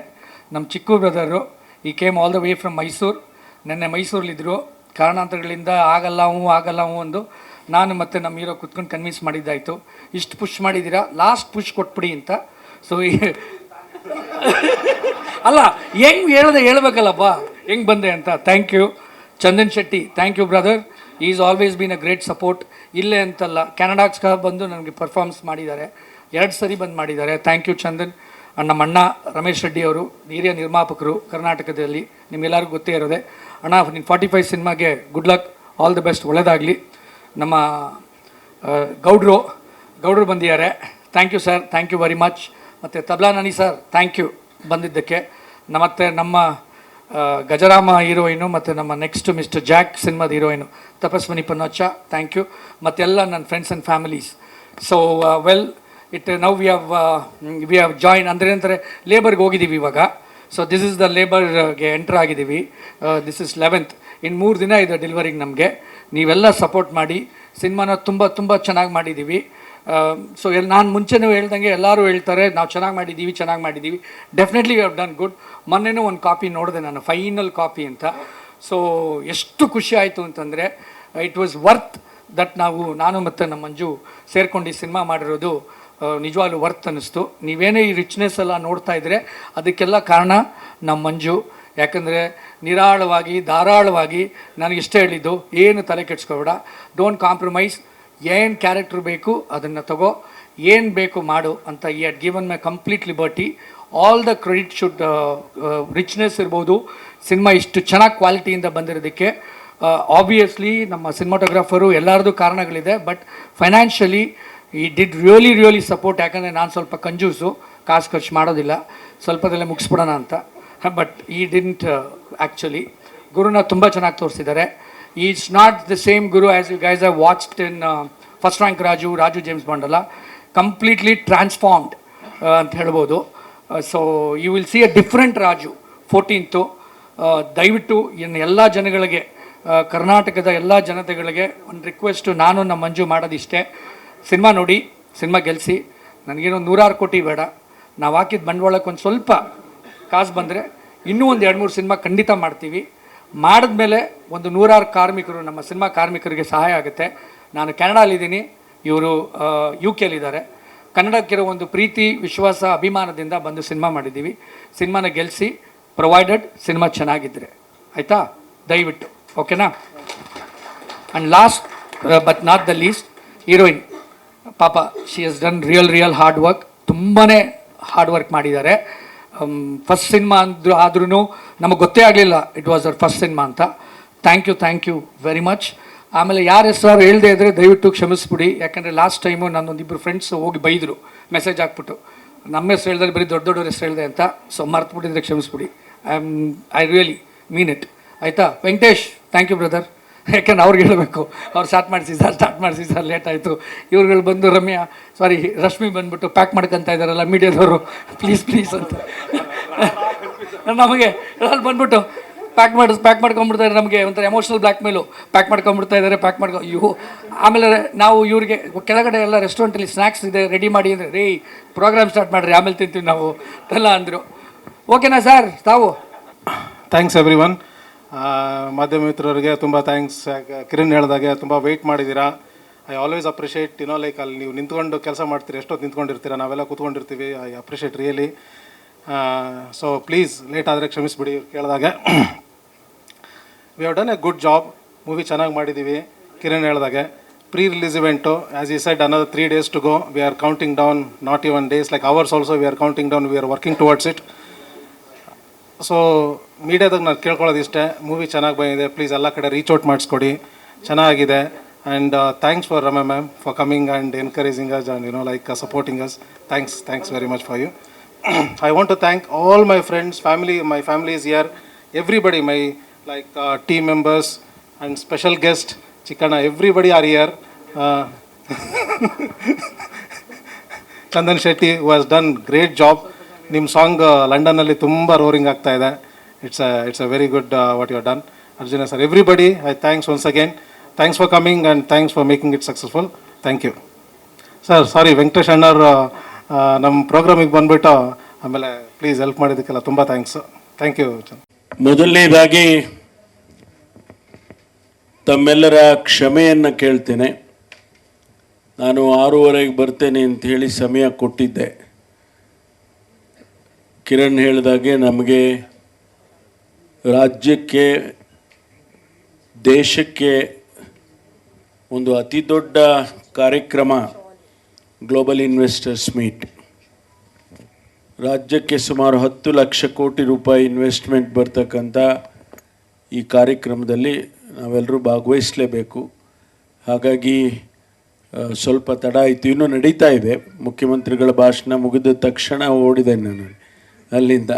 ನಮ್ಮ ಚಿಕ್ಕು ಬ್ರದರು ಈ came all the way from Mysuru. ನೆನ್ನೆ ಮೈಸೂರಲ್ಲಿದ್ದರು, ಕಾರಣಾಂತರಗಳಿಂದ ಆಗಲ್ಲ ಹ್ಞೂ ಅಂದು ನಾನು ಮತ್ತು ನಮ್ಮ ಹೀರೋ ಕುತ್ಕೊಂಡು ಕನ್ವಿನ್ಸ್ ಮಾಡಿದ್ದಾಯಿತು. ಇಷ್ಟು ಪುಷ್ ಮಾಡಿದ್ದೀರಾ, ಲಾಸ್ಟ್ ಪುಷ್ ಕೊಟ್ಬಿಡಿ ಅಂತ. ಸೊ ಅಲ್ಲ, ಹೆಂಗೆ ಹೇಳ್ಬೇಕಲ್ಲಪ್ಪ ಹೆಂಗೆ ಬಂದೆ ಅಂತ. Thank you Chandan Shetty. Thank you brother. Is always been a great support. ಇಲ್ಲೇ ಅಂತಲ್ಲ, ಕೆನಡಾಕ್ಸ್ಗೆ ಬಂದು ನನಗೆ ಪರ್ಫಾರ್ಮೆನ್ಸ್ ಮಾಡಿದ್ದಾರೆ, 2 ಸರಿ ಬಂದು ಮಾಡಿದ್ದಾರೆ. Thank you Chandan. ನಮ್ಮ ಅಣ್ಣ ರಮೇಶ್ ರೆಡ್ಡಿ ಅವರು ಹಿರಿಯ ನಿರ್ಮಾಪಕರು ಕರ್ನಾಟಕದಲ್ಲಿ, ನಿಮಗೆಲ್ಲರಿಗೂ ಗೊತ್ತೇ ಇರೋದೆ. ಅಣ್ಣ ನಿನ್ನ 45 ಸಿನಿಮಾಗೆ good luck, all the best, ಒಳ್ಳೆಯದಾಗಲಿ. ನಮ್ಮ ಗೌಡ್ರು ಬಂದಿದ್ದಾರೆ. Thank you sir, thank you very much. ಮತ್ತು Tabla Nani sir, thank you ಬಂದಿದ್ದಕ್ಕೆ. ಮತ್ತು ನಮ್ಮ ಗಜರಾಮ ಹೀರೋಯಿನು ಮತ್ತು ನಮ್ಮ ನೆಕ್ಸ್ಟ್ ಮಿಸ್ಟರ್ ಜಾಕ್ ಸಿನಿಮಾದ heroine Tapaswini Ponnachcha, thank you. ಮತ್ತೆಲ್ಲ ನನ್ನ friends and families. So now we have join ಅಂದರೆ ಲೇಬರ್ಗೆ ಹೋಗಿದ್ದೀವಿ ಇವಾಗ. ಸೊ ದಿಸ್ ಇಸ್ ದ ಲೇಬರ್ಗೆ ಎಂಟರ್ ಆಗಿದ್ದೀವಿ. This is 11th. ಇನ್ನು 3 ದಿನ ಇದೆ ಡೆಲಿವರಿಗೆ ನಮಗೆ. ನೀವೆಲ್ಲ ಸಪೋರ್ಟ್ ಮಾಡಿ ಸಿನಿಮಾನ ತುಂಬ ಚೆನ್ನಾಗಿ ಮಾಡಿದ್ದೀವಿ. ಸೊ ನಾನು ಮುಂಚೆನೂ ಹೇಳ್ದಂಗೆ ಎಲ್ಲರೂ ಹೇಳ್ತಾರೆ ನಾವು ಚೆನ್ನಾಗಿ ಮಾಡಿದ್ದೀವಿ. Definitely we have done good. ಮೊನ್ನೆನೂ ಒಂದು ಕಾಪಿ ನೋಡಿದೆ ನಾನು, ಫೈನಲ್ ಕಾಪಿ ಅಂತ. ಸೊ ಎಷ್ಟು ಖುಷಿ ಆಯಿತು ಅಂತಂದರೆ ಇಟ್ ವಾಸ್ ವರ್ತ್ ದಟ್. ನಾನು ಮತ್ತು ನಮ್ಮ ಮಂಜು ಸೇರ್ಕೊಂಡು ಈ ಸಿನಿಮಾ ಮಾಡಿರೋದು ನಿಜವಾಗ್ಲೂ ವರ್ತ್ ಅನ್ನಿಸ್ತು. ನೀವೇನೇ ಈ ರಿಚ್ನೆಸ್ ಎಲ್ಲ ನೋಡ್ತಾ ಇದ್ದರೆ ಅದಕ್ಕೆಲ್ಲ ಕಾರಣ ನಮ್ಮ ಮಂಜು. ಯಾಕಂದರೆ ನಿರಾಳವಾಗಿ ಧಾರಾಳವಾಗಿ ನನಗಿಷ್ಟ ಹೇಳಿದ್ದು, ಏನು ತಲೆ ಕೆಡ್ಸ್ಕೊಬೇಡ, ಡೋಂಟ್ ಕಾಂಪ್ರಮೈಸ್. ಏನು ಕ್ಯಾರೆಕ್ಟ್ರ್ ಬೇಕು ಅದನ್ನು ತಗೋ, ಏನು ಬೇಕು ಮಾಡು ಅಂತ. He had given my complete liberty. All the credit should richness ಇರ್ಬೋದು, ಸಿನಿಮಾ ಇಷ್ಟು ಚೆನ್ನಾಗಿ ಕ್ವಾಲಿಟಿಯಿಂದ ಬಂದಿರೋದಕ್ಕೆ. ಆಬ್ವಿಯಸ್ಲಿ ನಮ್ಮ ಸಿನಿಮಾಟೋಗ್ರಾಫರು ಎಲ್ಲರದ್ದು ಕಾರಣಗಳಿದೆ, ಬಟ್ ಫೈನಾನ್ಷಿಯಲಿ ಈ ಡಿಡ್ ರಿಯಲಿ ಸಪೋರ್ಟ್. ಯಾಕಂದರೆ ನಾನು ಸ್ವಲ್ಪ ಕಂಜೂಸು, ಕಾಸು ಖರ್ಚು ಮಾಡೋದಿಲ್ಲ, ಸ್ವಲ್ಪದಲ್ಲೇ ಮುಗಿಸ್ಬಿಡೋಣ ಅಂತ. ಬಟ್ ಈ ಡಿಂಟ್ ಆ್ಯಕ್ಚುಲಿ. ಗುರುನ ತುಂಬ ಚೆನ್ನಾಗಿ ತೋರಿಸಿದ್ದಾರೆ. Is not the same Guru as you guys have watched in first rank Raju James Bond ಅಲ್ಲ, ಕಂಪ್ಲೀಟ್ಲಿ ಟ್ರಾನ್ಸ್ಫಾರ್ಮ್ಡ್ ಅಂತ ಹೇಳ್ಬೋದು. So you will see a different Raju 14th. ದಯವಿಟ್ಟು ಇನ್ನು ಎಲ್ಲ ಜನಗಳಿಗೆ, ಕರ್ನಾಟಕದ ಎಲ್ಲ ಜನತೆಗಳಿಗೆ ಒಂದು ರಿಕ್ವೆಸ್ಟು, ನಾನು ನಮ್ಮ ಮಂಜು ಮಾಡೋದಿಷ್ಟೇ, ಸಿನಿಮಾ ನೋಡಿ, ಸಿನಿಮಾ ಗೆಲ್ಲಿಸಿ. ನನಗೇನೋ 100 ಕೋಟಿ ಬೇಡ, ನಾವು ಹಾಕಿದ ಬಂಡವಾಳಕ್ಕೆ ಒಂದು ಸ್ವಲ್ಪ ಕಾಸು ಬಂದರೆ ಇನ್ನೂ ಒಂದು 2-3 ಸಿನಿಮಾ ಖಂಡಿತ ಮಾಡ್ತೀವಿ. ಮಾಡಿದ್ಮೇಲೆ ಒಂದು 100 ಕಾರ್ಮಿಕರು, ನಮ್ಮ ಸಿನಿಮಾ ಕಾರ್ಮಿಕರಿಗೆ ಸಹಾಯ ಆಗುತ್ತೆ. ನಾನು ಕೆನಡಾಲಿದ್ದೀನಿ, ಇವರು UK ಕನ್ನಡಕ್ಕಿರೋ ಒಂದು ಪ್ರೀತಿ, ವಿಶ್ವಾಸ, ಅಭಿಮಾನದಿಂದ ಬಂದು ಸಿನಿಮಾ ಮಾಡಿದ್ದೀವಿ. ಸಿನಿಮಾನ ಗೆಲ್ಲಿಸಿ, ಪ್ರೊವೈಡೆಡ್ ಸಿನಿಮಾ ಚೆನ್ನಾಗಿದ್ದರೆ ಆಯಿತಾ, ದಯವಿಟ್ಟು ಓಕೆನಾ. And last but not the least, heroine ಪಾಪ, she has done real hard work. ತುಂಬಾ ಹಾರ್ಡ್ ವರ್ಕ್ ಮಾಡಿದ್ದಾರೆ. ಫಸ್ಟ್ ಸಿನಿಮಾ ಆದ್ರೂ ನಮಗೆ ಗೊತ್ತೇ ಆಗಲಿಲ್ಲ it was our first cinema ಅಂತ. Thank you very much. ಆಮೇಲೆ ಯಾರ ಹೆಸರು ಹೇಳ್ದೆ ಇದ್ದರೆ ದಯವಿಟ್ಟು ಕ್ಷಮಿಸ್ಬಿಡಿ. ಯಾಕಂದರೆ ಲಾಸ್ಟ್ ಟೈಮು ನನ್ನೊಂದಿಬ್ಬರು ಫ್ರೆಂಡ್ಸ್ ಹೋಗಿ ಬೈದರು, ಮೆಸೇಜ್ ಹಾಕ್ಬಿಟ್ಟು ನಮ್ಮ ಹೆಸರು ಹೇಳಿದ್ರೆ ಬರೀ ದೊಡ್ಡವ್ರ ಹೆಸರು ಹೇಳಿದೆ ಅಂತ. ಸೊ ಮರ್ತುಬಿಟ್ಟಿದ್ರೆ ಕ್ಷಮಿಸ್ಬಿಡಿ. ಐ ರಿಯಲಿ ಮೀನ್ ಇಟ್, ಆಯಿತಾ. Venkatesh, thank you brother. ಯಾಕಂದ್ರೆ ಅವ್ರಿಗೆ ಹೇಳಬೇಕು, ಅವ್ರು ಸ್ಟಾರ್ಟ್ ಮಾಡಿಸಿ ಸರ್ ಲೇಟ್ ಆಯಿತು. ಇವ್ರುಗಳು ಬಂದು ರಶ್ಮಿ ಬಂದುಬಿಟ್ಟು ಪ್ಯಾಕ್ ಮಾಡ್ಕೊತ ಇದ್ದಾರಲ್ಲ ಮೀಡಿಯಾದವರು, ಪ್ಲೀಸ್ ಅಂತ ನಮಗೆ ಅಲ್ಲಿ ಬಂದ್ಬಿಟ್ಟು ಪ್ಯಾಕ್ ಮಾಡ್ಕೊಂಬಿಡ್ತಾರೆ. ನಮಗೆ ಒಂಥರ ಎಮೋಷ್ನಲ್ ಬ್ಲ್ಯಾಕ್ ಮೇಲು ಪ್ಯಾಕ್ ಮಾಡ್ಕೊಂಬಿಡ್ತಾ ಇದ್ದಾರೆ. ಇವು ಆಮೇಲೆ ನಾವು ಇವ್ರಿಗೆ ಕೆಳಗಡೆ ಎಲ್ಲ ರೆಸ್ಟೋರೆಂಟಲ್ಲಿ ಸ್ನ್ಯಾಕ್ಸ್ ಇದೆ ರೆಡಿ ಮಾಡಿ ಅಂದರೆ, ರೀ ಪ್ರೋಗ್ರಾಮ್ ಸ್ಟಾರ್ಟ್ ಮಾಡಿರಿ ಆಮೇಲೆ ತಿಂತೀವಿ ನಾವು ಎಲ್ಲ ಅಂದರು. ಓಕೆನಾ ಸರ್? ತಾವು ಥ್ಯಾಂಕ್ಸ್ ಎವ್ರಿ ಒನ್. ಮಾಧ್ಯಮ ಮಿತ್ರರಿಗೆ ತುಂಬ ಥ್ಯಾಂಕ್ಸ್. ಕಿರಣ್ ಹೇಳ್ದಾಗೆ ತುಂಬ ವೆಯ್ಟ್ ಮಾಡಿದ್ದೀರಾ. ಐ ಆಲ್ವೇಸ್ ಅಪ್ರಿಷಿಯೇಟ್, ಲೈಕ್ ಅಲ್ಲಿ ನೀವು ನಿಂತ್ಕೊಂಡು ಕೆಲಸ ಮಾಡ್ತೀರಿ, ಎಷ್ಟೊತ್ತು ನಿಂತ್ಕೊಂಡಿರ್ತೀರ, ನಾವೆಲ್ಲ ಕೂತ್ಕೊಂಡಿರ್ತೀವಿ. I appreciate really. So please late ಆದರೆ ಕ್ಷಮಿಸ್ಬಿಡಿ ಕೇಳಿದಾಗೆ. We have done a good job. Movie ಚೆನ್ನಾಗಿ ಮಾಡಿದ್ದೀವಿ. ಕಿರಣ್ ಹೇಳ್ದಾಗೆ pre release event, as he said, another 3 days to go. We are counting down, not even days, like hours also we are counting down. We are working towards it. So ಮೀಡಿಯಾದಾಗ ನಾನು ಕೇಳ್ಕೊಳ್ಳೋದು ಇಷ್ಟೇ, movie ಚೆನ್ನಾಗಿ ಬಂದಿದೆ, please ಎಲ್ಲ ಕಡೆ reach out ಮಾಡಿಸ್ಕೊಡಿ, ಚೆನ್ನಾಗಿದೆ. And thanks for Ramya ma'am for coming and encouraging us and like supporting us. Thanks very much for you. I want to thank all my friends, my family is here, everybody, my team members and special guest Chikana, everybody are here. Chandan Shetty, who has done great job. Nim song London alli tumba roaring ಆಗ್ತಾ ಇದೆ. It's a very good what you have done. Arjuna sir, everybody, I thanks once again. Thanks for coming and thanks for making it successful. Thank you. Sir, sorry, Venkatesh Annar ನಮ್ಮ ಪ್ರೋಗ್ರಾಮಿಗೆ ಬಂದುಬಿಟ್ಟು ಆಮೇಲೆ please help ಮಾಡಿದ್ದಕ್ಕೆಲ್ಲ ತುಂಬ thank you. ಮೊದಲನೇದಾಗಿ ತಮ್ಮೆಲ್ಲರ ಕ್ಷಮೆಯನ್ನು ಕೇಳ್ತೇನೆ. ನಾನು 6:30 ಬರ್ತೇನೆ ಅಂಥೇಳಿ ಸಮಯ ಕೊಟ್ಟಿದ್ದೆ. ಕಿರಣ್ ಹೇಳಿದಾಗೆ ನಮಗೆ ರಾಜ್ಯಕ್ಕೆ, ದೇಶಕ್ಕೆ ಒಂದು ಅತಿ ದೊಡ್ಡ ಕಾರ್ಯಕ್ರಮ ಗ್ಲೋಬಲ್ ಇನ್ವೆಸ್ಟರ್ಸ್ ಮೀಟ್. ರಾಜ್ಯಕ್ಕೆ ಸುಮಾರು 10 ಲಕ್ಷ ಕೋಟಿ ರೂಪಾಯಿ ಇನ್ವೆಸ್ಟ್ಮೆಂಟ್ ಬರ್ತಕ್ಕಂಥ ಈ ಕಾರ್ಯಕ್ರಮದಲ್ಲಿ ನಾವೆಲ್ಲರೂ ಭಾಗವಹಿಸಲೇಬೇಕು. ಹಾಗಾಗಿ ಸ್ವಲ್ಪ ತಡ ಆಯಿತು, ಇನ್ನೂ ನಡೀತಾ ಇದೆ. ಮುಖ್ಯಮಂತ್ರಿಗಳ ಭಾಷಣ ಮುಗಿದ ತಕ್ಷಣ ಓಡಿದೆ ನಾನು ಅಲ್ಲಿಂದ.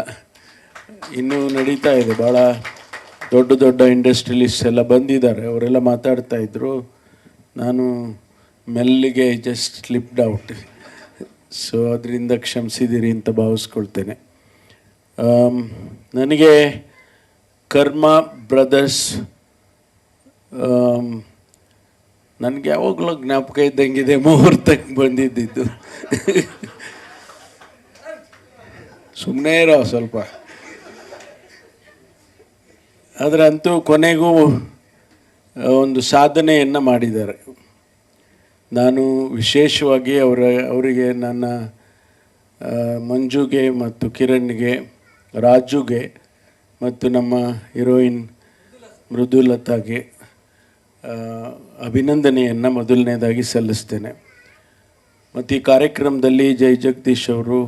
ಇನ್ನೂ ನಡೀತಾ ಇದೆ. ಭಾಳ ದೊಡ್ಡ ಇಂಡಸ್ಟ್ರಿಯಲಿಸ್ಟ್ ಎಲ್ಲ ಬಂದಿದ್ದಾರೆ, ಅವರೆಲ್ಲ ಮಾತಾಡ್ತಾಯಿದ್ರು. ನಾನು ಮೆಲ್ಲಿಗೆ ಜಸ್ಟ್ ಸ್ಲಿಪ್ಡ್ ಔಟ್. ಸೊ ಅದರಿಂದ ಕ್ಷಮಿಸಿದ್ದೀರಿ ಅಂತ ಭಾವಿಸ್ಕೊಳ್ತೇನೆ. ನನಗೆ ಕರ್ಮ ಬ್ರದರ್ಸ್ ನನಗೆ ಯಾವಾಗಲೂ ಜ್ಞಾಪಕ ಇದ್ದಂಗಿದೆ, ಮುಹೂರ್ತಕ್ಕೆ ಬಂದಿದ್ದು. ಸುಮ್ಮನೆ ಇರೋ ಸ್ವಲ್ಪ. ಅದರಂತೂ ಕೊನೆಗೂ ಒಂದು ಸಾಧನೆಯನ್ನು ಮಾಡಿದ್ದಾರೆ. ನಾನು ವಿಶೇಷವಾಗಿ ಅವರಿಗೆ ನನ್ನ ಮಂಜುಗೆ ಮತ್ತು ಕಿರಣ್ಗೆ, ರಾಜುಗೆ ಮತ್ತು ನಮ್ಮ ಹೀರೋಯಿನ್ ಮೃದುಲತಾಗೆ ಅಭಿನಂದನೆಯನ್ನು ಮೊದಲನೇದಾಗಿ ಸಲ್ಲಿಸ್ತೇನೆ. ಮತ್ತು ಈ ಕಾರ್ಯಕ್ರಮದಲ್ಲಿ ಜೈ ಜಗದೀಶ್ ಅವರು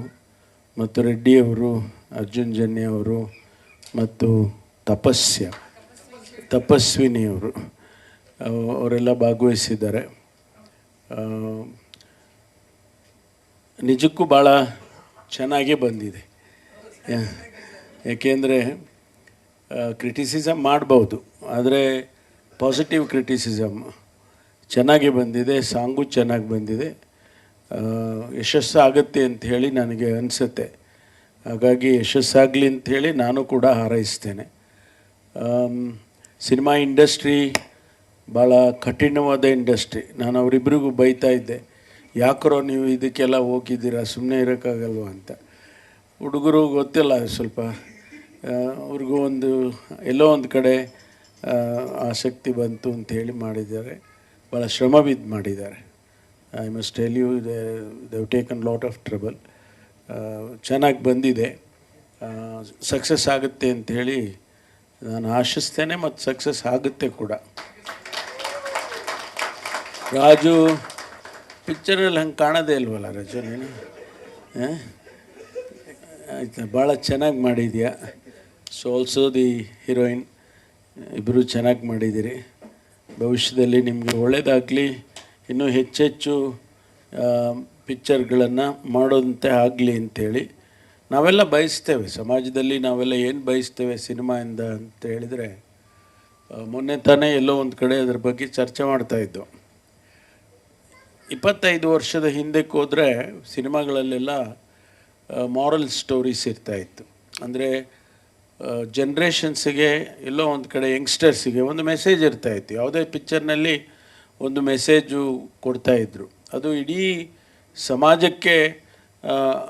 ಮತ್ತು ರೆಡ್ಡಿಯವರು, ಅರ್ಜುನ್ ಜನ್ಯ ಅವರು ಮತ್ತು ತಪಸ್ವಿನಿಯವರು ಅವರೆಲ್ಲ ಭಾಗವಹಿಸಿದ್ದಾರೆ. ನಿಜಕ್ಕೂ ಭಾಳ ಚೆನ್ನಾಗೇ ಬಂದಿದೆ. ಏಕೆಂದರೆ ಕ್ರಿಟಿಸಿಸಮ್ ಮಾಡ್ಬೋದು, ಆದರೆ ಪಾಸಿಟಿವ್ ಕ್ರಿಟಿಸಿಸಮ್ ಚೆನ್ನಾಗಿ ಬಂದಿದೆ. ಸಾಂಗು ಚೆನ್ನಾಗಿ ಬಂದಿದೆ. ಯಶಸ್ಸಾಗುತ್ತೆ ಅಂಥೇಳಿ ನನಗೆ ಅನಿಸುತ್ತೆ. ಹಾಗಾಗಿ ಯಶಸ್ಸಾಗಲಿ ಅಂಥೇಳಿ ನಾನು ಕೂಡ ಹಾರೈಸ್ತೇನೆ. ಸಿನಿಮಾ ಇಂಡಸ್ಟ್ರಿ ಭಾಳ ಕಠಿಣವಾದ ಇಂಡಸ್ಟ್ರಿ. ನಾನು ಅವರಿಬ್ಬರಿಗೂ ಬೈತಾ ಇದ್ದೆ, ಯಾಕರೋ ನೀವು ಇದಕ್ಕೆಲ್ಲ ಹೋಗಿದ್ದೀರಾ, ಸುಮ್ಮನೆ ಇರೋಕ್ಕಾಗಲ್ವ ಅಂತ. ಹುಡುಗರು ಗೊತ್ತಿಲ್ಲ, ಸ್ವಲ್ಪ ಅವ್ರಿಗೂ ಒಂದು ಎಲ್ಲೋ ಒಂದು ಕಡೆ ಆಸಕ್ತಿ ಬಂತು ಅಂತ ಹೇಳಿ ಮಾಡಿದ್ದಾರೆ. ಭಾಳ ಶ್ರಮ ಬಿದ್ದು ಮಾಡಿದ್ದಾರೆ. I must tell you Dev taken lot of trouble. ಚೆನ್ನಾಗಿ ಬಂದಿದೆ. ಸಕ್ಸಸ್ ಆಗುತ್ತೆ ಅಂಥೇಳಿ ನಾನು ಆಶಿಸ್ತೇನೆ ಮತ್ತು ಸಕ್ಸಸ್ ಆಗುತ್ತೆ ಕೂಡ. ರಾಜು ಪಿಕ್ಚರಲ್ಲಿ ಹಂಗೆ ಕಾಣೋದೇ ಇಲ್ವಲ್ಲ ರಾಜು ನೀನು? ಆಯ್ತಾ, ಭಾಳ ಚೆನ್ನಾಗಿ ಮಾಡಿದ್ಯಾ. ಸೊ ಆಲ್ಸೋ ದಿ ಹೀರೋಯಿನ್, ಇಬ್ಬರು ಚೆನ್ನಾಗಿ ಮಾಡಿದ್ದೀರಿ. ಭವಿಷ್ಯದಲ್ಲಿ ನಿಮಗೆ ಒಳ್ಳೆಯದಾಗಲಿ, ಇನ್ನೂ ಹೆಚ್ಚೆಚ್ಚು ಪಿಕ್ಚರ್ಗಳನ್ನು ಮಾಡೋದಂತೆ ಆಗಲಿ ಅಂಥೇಳಿ ನಾವೆಲ್ಲ ಬಯಸ್ತೇವೆ. ಸಮಾಜದಲ್ಲಿ ನಾವೆಲ್ಲ ಏನು ಬಯಸ್ತೇವೆ ಸಿನಿಮಾಯಿಂದ ಅಂತ ಹೇಳಿದರೆ, ಮೊನ್ನೆ ತಾನೇ ಎಲ್ಲೋ ಒಂದು ಕಡೆ ಅದ್ರ ಬಗ್ಗೆ ಚರ್ಚೆ ಮಾಡ್ತಾಯಿದ್ದು. 25 ವರ್ಷದ ಹಿಂದಕ್ಕೆ ಹೋದರೆ ಸಿನಿಮಾಗಳಲ್ಲೆಲ್ಲ ಮಾರಲ್ ಸ್ಟೋರೀಸ್ ಇರ್ತಾಯಿತ್ತು. ಅಂದರೆ ಜನ್ರೇಷನ್ಸಿಗೆ ಎಲ್ಲೋ ಒಂದು ಕಡೆ ಯಂಗ್ಸ್ಟರ್ಸಿಗೆ ಒಂದು ಮೆಸೇಜ್ ಇರ್ತಾಯಿತ್ತು. ಯಾವುದೇ ಪಿಕ್ಚರ್ನಲ್ಲಿ ಒಂದು ಮೆಸೇಜು ಕೊಡ್ತಾಯಿದ್ರು. ಅದು ಇಡೀ ಸಮಾಜಕ್ಕೆ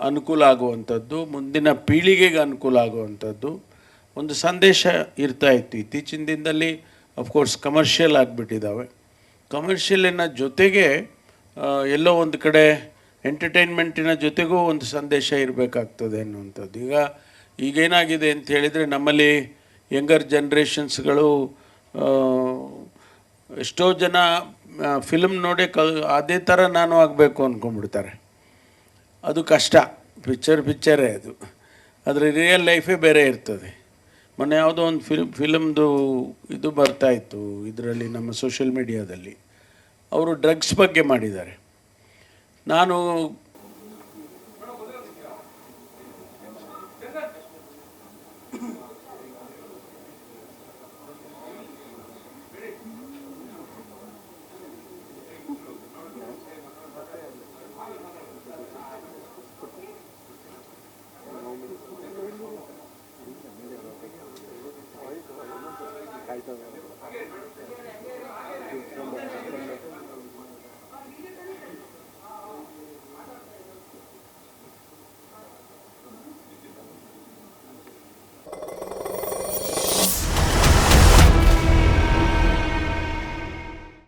ಅನುಕೂಲ ಆಗುವಂಥದ್ದು, ಮುಂದಿನ ಪೀಳಿಗೆಗೆ ಅನುಕೂಲ ಆಗುವಂಥದ್ದು ಒಂದು ಸಂದೇಶ ಇರ್ತಾಯಿತ್ತು. ಇತ್ತೀಚಿನ ದಿನದಲ್ಲಿ ಅಫ್ಕೋರ್ಸ್ ಕಮರ್ಷಿಯಲ್ ಆಗಿಬಿಟ್ಟಿದ್ದಾವೆ. ಕಮರ್ಷಿಯಲಿನ ಜೊತೆಗೆ ಎಲ್ಲೋ ಒಂದು ಕಡೆ ಎಂಟರ್ಟೈನ್ಮೆಂಟಿನ ಜೊತೆಗೂ ಒಂದು ಸಂದೇಶ ಇರಬೇಕಾಗ್ತದೆ ಅನ್ನುವಂಥದ್ದು. ಈಗೇನಾಗಿದೆ ಅಂತ ಹೇಳಿದರೆ, ನಮ್ಮಲ್ಲಿ ಯಂಗರ್ ಜನ್ರೇಷನ್ಸ್ಗಳು ಎಷ್ಟೋ ಜನ ಫಿಲ್ಮ್ ನೋಡಿ ಅದೇ ಥರ ನಾನು ಆಗಬೇಕು ಅಂದ್ಕೊಂಡ್ಬಿಡ್ತಾರೆ. ಅದು ಕಷ್ಟ. ಪಿಕ್ಚರೇ ಅದು, ಅದರ ರಿಯಲ್ ಲೈಫೇ ಬೇರೆ ಇರ್ತದೆ. ಮೊನ್ನೆ ಯಾವುದೋ ಒಂದು ಫಿಲಮ್ದು ಇದು ಬರ್ತಾಯಿತ್ತು ಇದರಲ್ಲಿ, ನಮ್ಮ ಸೋಷಿಯಲ್ ಮೀಡಿಯಾದಲ್ಲಿ. ಅವರು ಡ್ರಗ್ಸ್ ಬಗ್ಗೆ ಮಾಡಿದ್ದಾರೆ. ನಾನು